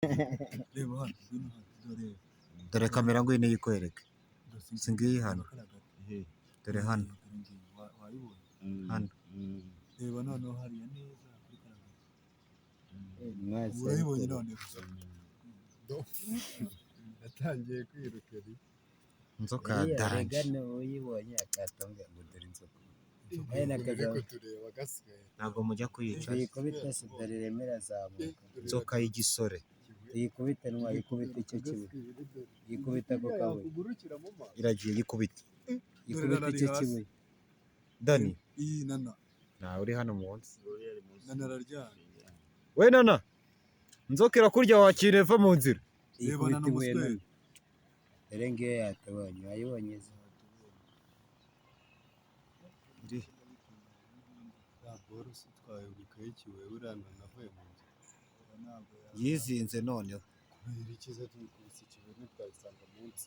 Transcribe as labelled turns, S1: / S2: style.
S1: reba hano ngwino hano dore
S2: dore kamera ngwino yikwereke singiyi hano dore hano
S1: wayibonye
S2: hano
S1: reba noneho hariya neza kuri karagata
S3: mwese
S1: urayibonye none yatangiye kwirukira
S2: inzoka ya danje
S3: regane uyibonye akatambwira ngo dore inzoka
S1: ariko tureba gasigaye
S2: ntabwo mujya kuyica
S3: tuyikubite se dore iremera azamuka
S2: inzoka y'igisore
S3: tuyikubite ntwa yikubite icyo kibuye yikubita ako kabuye
S2: iragiye yikubita
S3: yikubite icyo kibuye
S2: Dani
S1: iyi nana
S2: ntawe uri hano munsi
S1: nana araryamye
S2: we nana inzoka irakurya wakira eva mu nzira
S3: yikubita ibuye none dore ngiyo yatabonye wayibonye se
S1: ya borosi twayubikaho ikibuye buriya nana avuye mu nzu
S2: yizinze noneho
S1: kubera ikiza tuyikubise ikibuye ntitwayisanga munsi